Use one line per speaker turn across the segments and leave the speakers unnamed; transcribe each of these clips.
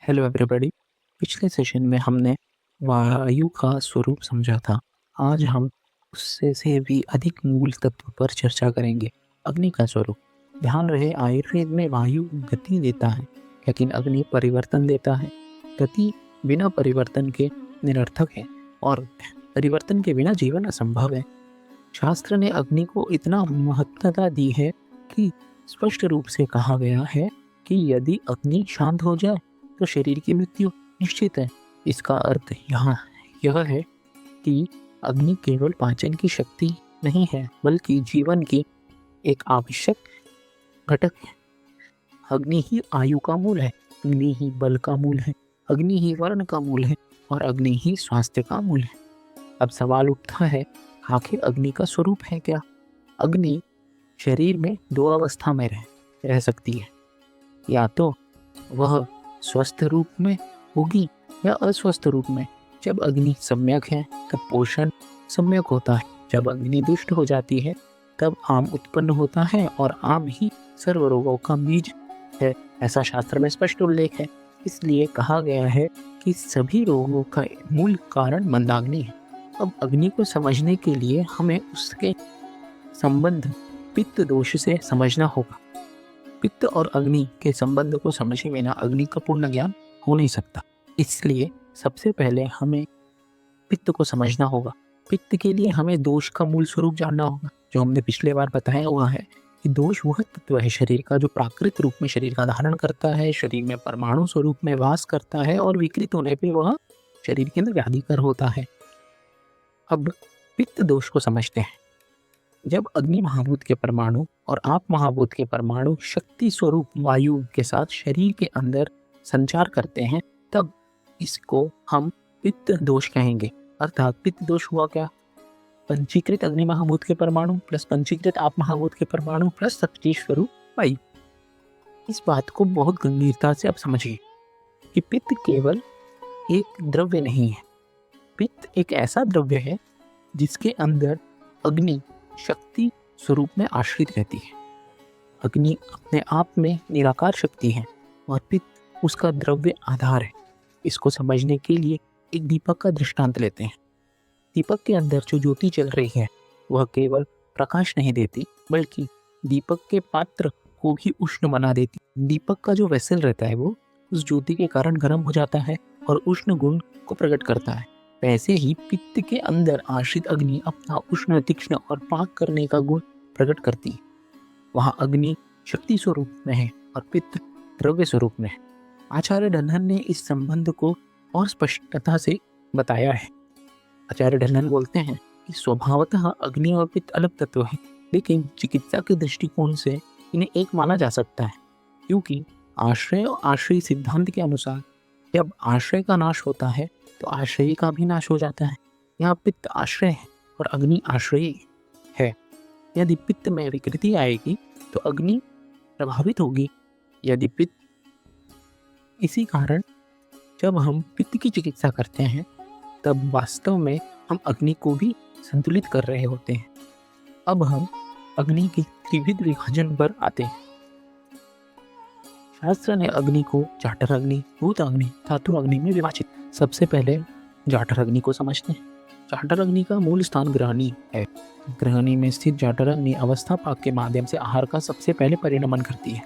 Hello everybody. पिछले session में हमने वायु का स्वरूप समझा था। आज हम उससे से भी अधिक मूल तत्व पर चर्चा करेंगे, अग्नि का स्वरूप। ध्यान रहे, आयुर्वेद में वायु गति देता है, लेकिन अग्नि परिवर्तन देता है। गति बिना परिवर्तन के निरर्थक है और परिवर्तन के बिना जीवन असंभव है। शास्त्र ने अग्नि को इतना महत्वता दी है कि स्पष्ट रूप से कहा गया है कि यदि अग्नि शांत हो जाए तो शरीर की मृत्यु निश्चित है। इसका अर्थ यहाँ यह है कि अग्नि केवल पाचन की शक्ति नहीं है, बल्कि जीवन की एक आवश्यक घटक है। अग्नि ही आयु का मूल है, अग्नि ही बल का मूल है, अग्नि ही वर्ण का मूल है और अग्नि ही स्वास्थ्य का मूल है। अब सवाल उठता है, आखिर अग्नि का स्वरूप है क्या? अग्नि शरीर में दो अवस्था में रह सकती है। या तो वह स्वस्थ रूप में होगी या अस्वस्थ रूप में। जब अग्नि सम्यक है तब पोषण सम्यक होता है। जब अग्नि दुष्ट हो जाती है तब आम उत्पन्न होता है और आम ही सर्व रोगों का बीज है, ऐसा शास्त्र में स्पष्ट उल्लेख है। इसलिए कहा गया है कि सभी रोगों का मूल कारण मंदाग्नि है। अब अग्नि को समझने के लिए हमें उसके संबंध पित्त दोष से समझना होगा। पित्त और अग्नि के संबंध को समझे बिना अग्नि का पूर्ण ज्ञान हो नहीं सकता। इसलिए सबसे पहले हमें पित्त को समझना होगा। पित्त के लिए हमें दोष का मूल स्वरूप जानना होगा। जो हमने पिछले बार बताया हुआ है कि दोष वह तत्व है शरीर का जो प्राकृतिक रूप में शरीर का धारण करता है, शरीर में परमाणु स्वरूप में वास करता है और विकृत होने पर वह शरीर के अंदर व्याधिकर होता है। अब पित्त दोष को समझते हैं। जब अग्नि महाभूत के परमाणु और आप महाभूत के परमाणु शक्ति स्वरूप वायु के साथ शरीर के अंदर संचार करते हैं, तब इसको हम पित्त दोष कहेंगे। अर्थात पित्त दोष हुआ क्या? पंचीकृत अग्नि महाभूत के परमाणु प्लस पंचीकृत आप महाभूत के परमाणु प्लस शक्ति स्वरूप वायु। इस बात को बहुत गंभीरता से आप समझिए कि पित्त केवल एक द्रव्य नहीं है। पित्त एक ऐसा द्रव्य है जिसके अंदर अग्नि शक्ति स्वरूप में आश्रित रहती है। अग्नि अपने आप में निराकार शक्ति है और पित्त उसका द्रव्य आधार है। इसको समझने के लिए एक दीपक का दृष्टांत लेते हैं। दीपक के अंदर जो ज्योति चल रही है वह केवल प्रकाश नहीं देती, बल्कि दीपक के पात्र को भी उष्ण बना देती। दीपक का जो वेसल रहता है वो उस ज्योति के कारण गर्म हो जाता है और उष्ण गुण को प्रकट करता है। वैसे ही पित्त के अंदर आश्रित अग्नि अपना उष्ण, तीक्ष्ण और पाक करने का गुण प्रकट करती है। वहाँ अग्नि शक्ति स्वरूप में है और पित्त द्रव्य स्वरूप में है। आचार्य ढल्लन ने इस संबंध को और स्पष्टता से बताया है। आचार्य ढल्लन बोलते हैं कि स्वभावतः अग्नि और पित्त अलग तत्व है, लेकिन चिकित्सा के दृष्टिकोण से इन्हें एक माना जा सकता है, क्योंकि आश्रय और आश्रय सिद्धांत के अनुसार जब आश्रय का नाश होता है तो आश्रय का भी नाश हो जाता है। यहाँ पित्त आश्रय है और अग्नि आश्रय है। यदि पित्त में विकृति आएगी तो अग्नि प्रभावित होगी। यदि पित्त इसी कारण जब हम पित्त की चिकित्सा करते हैं तब वास्तव में हम अग्नि को भी संतुलित कर रहे होते हैं। अब हम अग्नि के त्रिविध विभाजन पर आते हैं। शास्त्र ने अग्नि को जाठर अग्नि, भूत अग्नि, धातु अग्नि में विभाजित। सबसे पहले जाठर अग्नि को समझते हैं। जाठर अग्नि का मूल स्थान ग्रहणी है। ग्रहणी में स्थित जाठर अग्नि अवस्था पाक के माध्यम से आहार का सबसे पहले परिणमन करती है।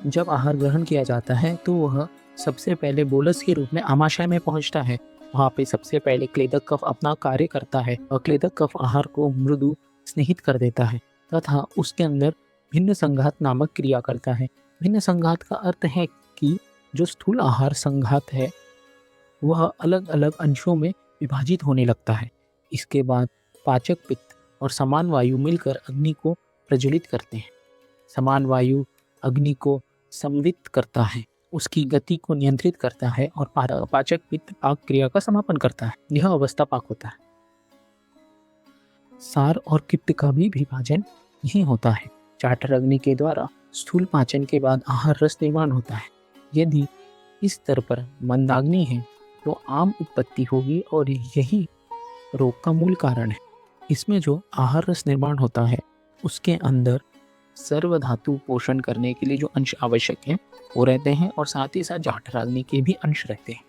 जब आहार ग्रहण किया जाता है तो वह सबसे पहले बोलस के रूप में आमाशय में पहुंचता है। वहाँ पे सबसे पहले क्लेदक कफ अपना कार्य करता है और क्लेदक कफ आहार को मृदु स्नेहित कर देता है तथा उसके अंदर भिन्न संघात नामक क्रिया करता है। भिन्न संघात का अर्थ है कि जो स्थूल आहार संघात है वह अलग अलग अंशों में विभाजित होने लगता है। इसके बाद पाचक पित्त और समान वायु मिलकर अग्नि को प्रज्वलित करते हैं। समान वायु अग्नि को संवित करता है, उसकी गति को नियंत्रित करता है और पाचक पित्त पाक क्रिया का समापन करता है। यह अवस्था पाक होता है। सार और पित्त का भी विभाजन यही होता है। जाठर अग्नि के द्वारा स्थूल पाचन के बाद आहार रस निर्माण होता है। यदि इस स्तर पर मंदाग्नि है तो आम उत्पत्ति होगी और यही रोग का मूल कारण है। इसमें जो आहार रस निर्माण होता है उसके अंदर सर्व धातु पोषण करने के लिए जो अंश आवश्यक है वो रहते हैं, और साथ ही साथ जाठराग्नि के भी अंश रहते हैं।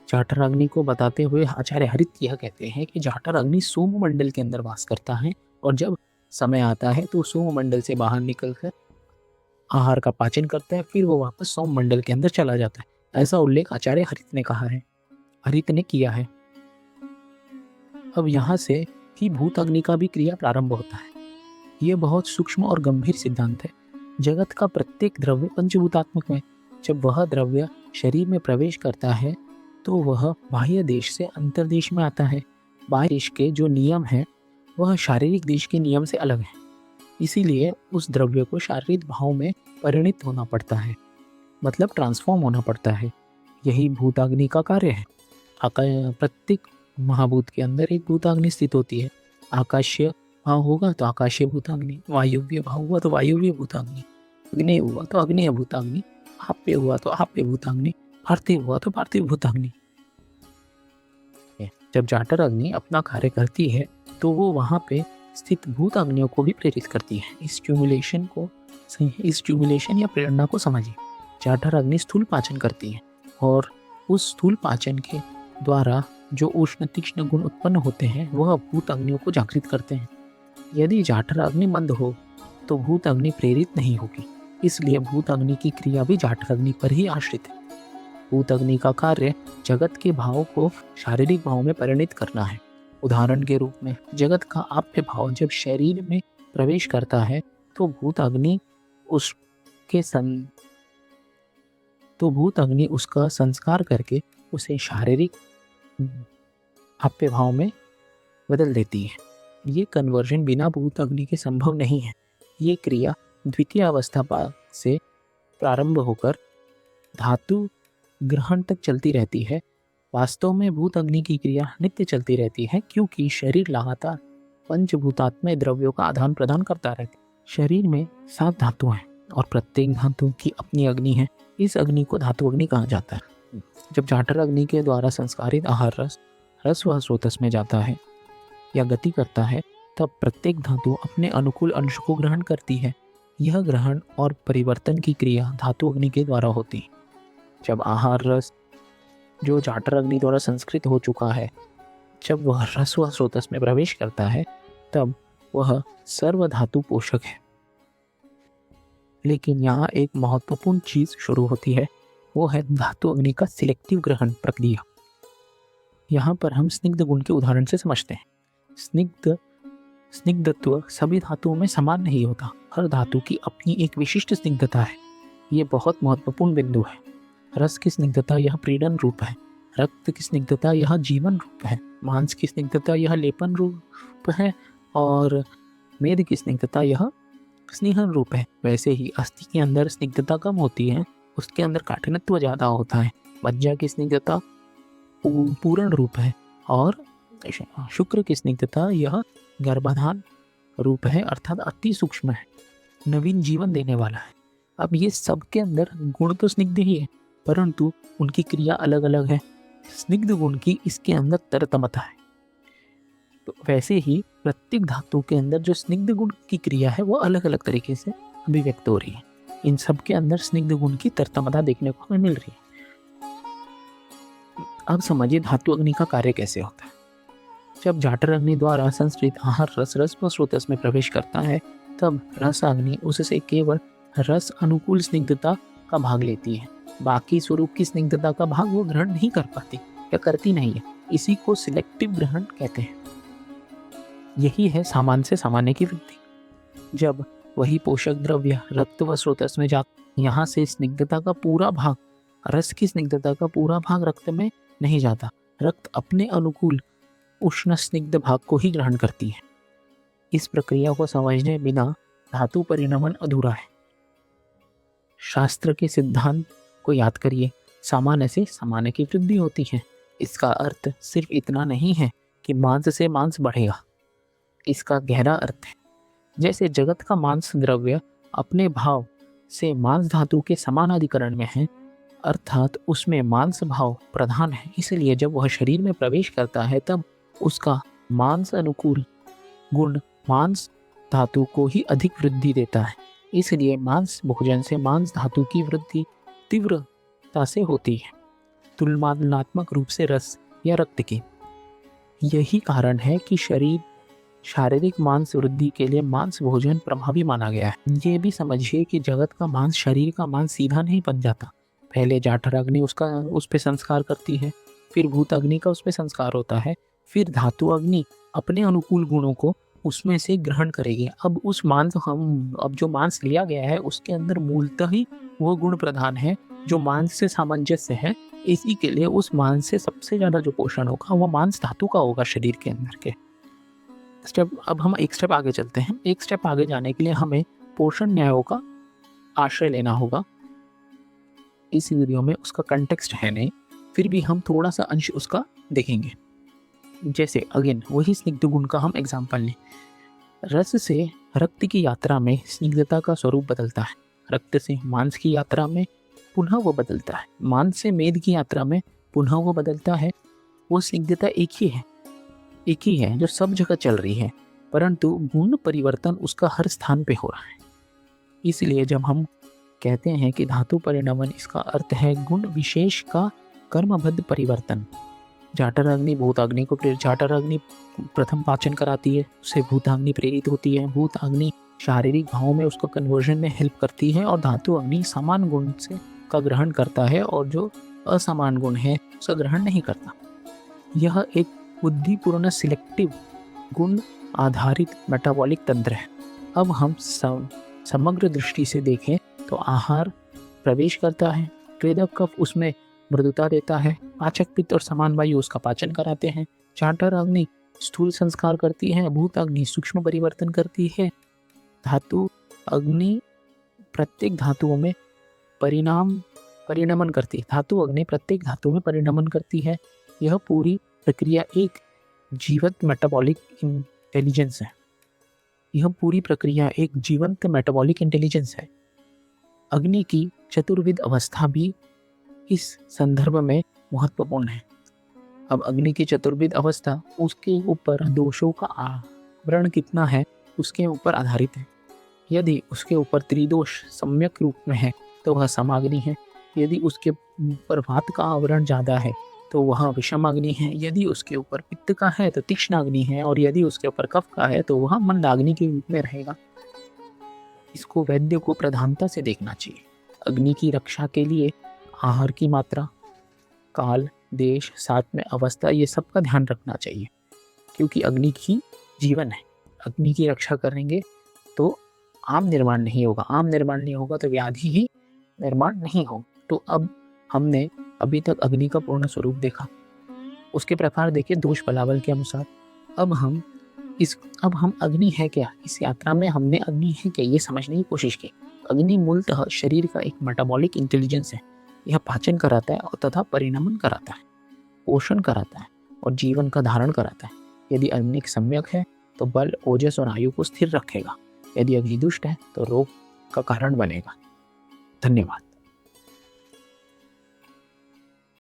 जाठराग्नि को बताते हुए आचार्य हरित यह कहते हैं कि जाठराग्नि सोममंडल के अंदर वास करता है, और जब समय आता है तो सोममंडल से बाहर निकलकर आहार का पाचन करता है, फिर वो वापस सोममंडल के अंदर चला जाता है। ऐसा उल्लेख आचार्य हरित ने कहा है, हरित ने किया है। अब यहाँ से ही भूत अग्नि का भी क्रिया प्रारंभ होता है। ये बहुत सूक्ष्म और गंभीर सिद्धांत है। जगत का प्रत्येक द्रव्य पंचभूतात्मक है। जब वह द्रव्य शरीर में प्रवेश करता है तो वह बाह्य देश से अंतर्देश में आता है। बाह्य देश के जो नियम है वह शारीरिक देश के नियम से अलग है, इसीलिए उस द्रव्य को शारीरिक भाव में परिणित होना पड़ता है, मतलब ट्रांसफॉर्म होना पड़ता है। यही भूताग्नि का कार्य है। प्रत्येक महाभूत के अंदर एक भूताग्नि स्थित होती है। आकाशीय भाव होगा तो आकाशीय भूताग्नि, वायुव्य भाव हुआ तो वायुव्य भूताग्नि, अग्नेय हुआ तो अग्नेय भूताग्नि, आप्य हुआ तो आप्य भूताग्नि, पार्थिव हुआ तो पार्थिव भूताग्नि। जब जाठर अग्नि अपना कार्य करती है तो वो वहाँ पे स्थित भूत अग्नियों को भी प्रेरित करती है। इस स्टिमुलेशन या प्रेरणा को समझिए। जाठर अग्नि स्थूल पाचन करती है, और उस स्थूल पाचन के द्वारा जो उष्ण तीक्ष्ण गुण उत्पन्न होते हैं वह भूत अग्नियों को जागृत करते हैं। यदि जाठर अग्नि मंद हो तो भूत अग्नि प्रेरित नहीं होगी, इसलिए भूत अग्नि की क्रिया भी जाठर अग्नि पर ही आश्रित है। भूत अग्नि का कार्य जगत के भाव को शारीरिक भाव में परिणित करना है। उदाहरण के रूप में जगत का आप्य भाव जब शरीर में प्रवेश करता है तो भूत अग्नि उसका संस्कार करके उसे शारीरिक आप्य भाव में बदल देती है। ये कन्वर्जन बिना भूत अग्नि के संभव नहीं है। ये क्रिया द्वितीय अवस्था से प्रारंभ होकर धातु ग्रहण तक चलती रहती है। वास्तव में भूत अग्नि की क्रिया नित्य चलती रहती है, क्योंकि शरीर लगातार पंचभूतात्मक द्रव्यों का आदान प्रदान करता रहता है। शरीर में 7 धातु हैं और प्रत्येक धातु की अपनी अग्नि है। इस अग्नि को धातु अग्नि कहा जाता है। जब जाठर अग्नि के द्वारा संस्कारित आहार रस व स्रोतस में जाता है या गति करता है, तब प्रत्येक धातु अपने अनुकूल अंश को ग्रहण करती है। यह ग्रहण और परिवर्तन की क्रिया धातु अग्नि के द्वारा होती है। जब आहार रस जो जाठर अग्नि द्वारा संस्कृत हो चुका है, जब वह रस व स्रोतस में प्रवेश करता है, तब वह सर्व धातु पोषक है। लेकिन यहाँ एक महत्वपूर्ण चीज शुरू होती है, वो है धातु अग्नि का सिलेक्टिव ग्रहण प्रक्रिया। यहाँ पर हम स्निग्ध गुण के उदाहरण से समझते हैं। स्निग्धत्व सभी धातुओं में समान नहीं होता। हर धातु की अपनी एक विशिष्ट स्निग्धता है। ये बहुत महत्वपूर्ण बिंदु है। रस की स्निग्धता यह प्रीडन रूप है, रक्त की स्निग्धता यह जीवन रूप है, मांस की स्निग्धता यह लेपन रूप है, और मेद की स्निग्धता यह स्नेहन रूप है। वैसे ही अस्थि के अंदर स्निग्धता कम होती है, उसके अंदर काठिन्यत्व ज़्यादा होता है। मज्जा की स्निग्धता पूर्ण रूप है, और शुक्र की स्निग्धता यह गर्भाधान रूप है, अर्थात अति सूक्ष्म है, नवीन जीवन देने वाला है। अब ये सबके अंदर गुण तो स्निग्ध ही है, परंतु उनकी क्रिया अलग अलग है। स्निग्ध गुण की इसके अंदर तरतमता है। तो वैसे ही प्रत्येक धातु के अंदर जो स्निग्ध गुण की क्रिया है वो अलग अलग तरीके से अभिव्यक्त हो रही है। इन सब के अंदर स्निग्ध गुण की तरतमता देखने को हमें मिल रही है। अब समझिए धातु अग्नि का कार्य कैसे होता है। जब जाठर अग्नि द्वारा संस्कृत आहार रस व स्रोतस में प्रवेश करता है, तब रस अग्नि उससे केवल रस अनुकूल स्निग्धता का भाग लेती है। बाकी स्वरूप की स्निग्धता का भाग वो ग्रहण नहीं कर पाती या करती नहीं है। इसी को सिलेक्टिव ग्रहण कहते हैं। यही है सामान्य से सामान्य की वृद्धि। जब वही पोषक द्रव्य रक्त व स्रोतस में जाता, यहाँ से स्निग्धता का पूरा भाग, रस की स्निग्धता का पूरा भाग रक्त में नहीं जाता। रक्त अपने अनुकूल उष्ण स्निग्ध भाग को ही ग्रहण करती है। इस प्रक्रिया को समझने बिना धातु परिणमन अधूरा है। शास्त्र के सिद्धांत को याद करिए। सामान्य से सामान्य की वृद्धि होती है। इसका अर्थ सिर्फ इतना नहीं है कि मांस से मांस बढ़ेगा। इसका गहरा अर्थ है, जैसे जगत का मांस द्रव्य अपने भाव से मांस धातु के समानाधिकरण में है, अर्थात उसमें मांस भाव प्रधान है, इसलिए जब वह शरीर में प्रवेश करता है तब उसका मांस अनुकूल गुण मांस धातु को ही अधिक वृद्धि देता है। इसलिए मांस भोजन से मांस धातु की वृद्धि तीव्रता से होती है, तुलनात्मक रूप से रस या रक्त की। यही कारण है कि शारीरिक मांस वृद्धि के लिए मांस भोजन प्रभावी माना गया है। ये भी समझिए कि जगत का मांस शरीर का मांस सीधा नहीं बन जाता। पहले जाठर अग्नि उस पे संस्कार करती है, फिर भूत अग्नि का उस पे संस्कार होता है, फिर धातु अग्नि अपने अनुकूल गुणों को उसमें से ग्रहण करेगी। अब जो मांस लिया गया है उसके अंदर मूलतः ही वो गुण प्रधान है जो मांस से सामंजस्य है। इसी के लिए उस मांस से सबसे ज्यादा जो पोषण होगा वो मांस धातु का होगा शरीर के अंदर के। अब हम एक स्टेप आगे चलते हैं। एक स्टेप आगे जाने के लिए हमें पोषण न्यायों का आश्रय लेना होगा। इस वीडियो में उसका कंटेक्स्ट है नहीं, फिर भी हम थोड़ा सा अंश उसका देखेंगे। जैसे अगेन वही स्निग्ध गुण का हम एग्जाम्पल लें। रस से रक्त की यात्रा में स्निग्धता का स्वरूप बदलता है, रक्त से मांस की यात्रा में पुनः वो बदलता है, मांस से मेद की यात्रा में पुनः वो बदलता है। वो स्निग्धता एक ही है जो सब जगह चल रही है, परंतु गुण परिवर्तन उसका हर स्थान पे हो रहा है। इसलिए जब हम कहते हैं कि धातु परिणमन, इसका अर्थ है गुण विशेष का कर्मबद्ध परिवर्तन। जाठराग्नि भूताग्नि को जाठराग्नि प्रथम पाचन कराती है, उससे भूताग्नि प्रेरित होती है, भूताग्नि शारीरिक भावों में उसको कन्वर्जन में हेल्प करती है, और धातु अग्नि समान गुण से का ग्रहण करता है और जो असमान गुण है उसका ग्रहण नहीं करता। यह एक बुद्धिपूर्ण सिलेक्टिव गुण आधारित मेटाबॉलिक तंत्र है। अब हम समग्र दृष्टि से देखें तो आहार प्रवेश करता है, स्वेदक कफ उसमें मृदुता देता है, पाचक पित्त और समान वायु उसका पाचन कराते हैं, जाठर अग्नि स्थूल संस्कार करती है, भूत अग्नि सूक्ष्म परिवर्तन करती है, धातु अग्नि प्रत्येक धातुओं में परिणमन करती है, धातु अग्नि प्रत्येक धातु में परिणमन करती है। यह पूरी प्रक्रिया एक जीवंत मेटाबॉलिक इंटेलिजेंस है। यह पूरी प्रक्रिया एक जीवंत मेटाबॉलिक इंटेलिजेंस है। अग्नि की चतुर्विध अवस्था भी इस संदर्भ में महत्वपूर्ण है। अब अग्नि की चतुर्विध अवस्था उसके ऊपर दोषों का आवरण कितना है उसके ऊपर आधारित है। यदि उसके ऊपर त्रिदोष सम्यक रूप में है तो वह समाग्नि है, यदि उसके ऊपर वात का आवरण ज़्यादा है तो वह विषमाग्नि है, यदि उसके ऊपर पित्त का है तो तीक्ष्णाग्नि है, और यदि उसके ऊपर कफ का है तो वह मंदाग्नि के रूप में रहेगा। इसको वैद्य को प्रधानता से देखना चाहिए। अग्नि की रक्षा के लिए आहार की मात्रा, काल, देश, साथ में अवस्था, ये सब का ध्यान रखना चाहिए, क्योंकि अग्नि की जीवन है। अग्नि की रक्षा करेंगे तो आम निर्माण नहीं होगा, आम निर्माण नहीं होगा तो व्याधि ही निर्माण नहीं होगा। तो अब हमने अभी तक अग्नि का पूर्ण स्वरूप देखा, उसके प्रकार देखे दोष बलाबल के अनुसार। अब हम अग्नि है क्या, इस यात्रा में हमने अग्नि है क्या ये समझने की कोशिश की। अग्नि मूलतः शरीर का एक मेटाबॉलिक इंटेलिजेंस है। यह पाचन कराता है और तथा परिणमन कराता है, पोषण कराता है और जीवन का धारण कराता है। यदि अग्नि सम्यक है तो बल, ओजस और आयु को स्थिर रखेगा। यदि अग्नि दुष्ट है तो रोग का कारण बनेगा। धन्यवाद।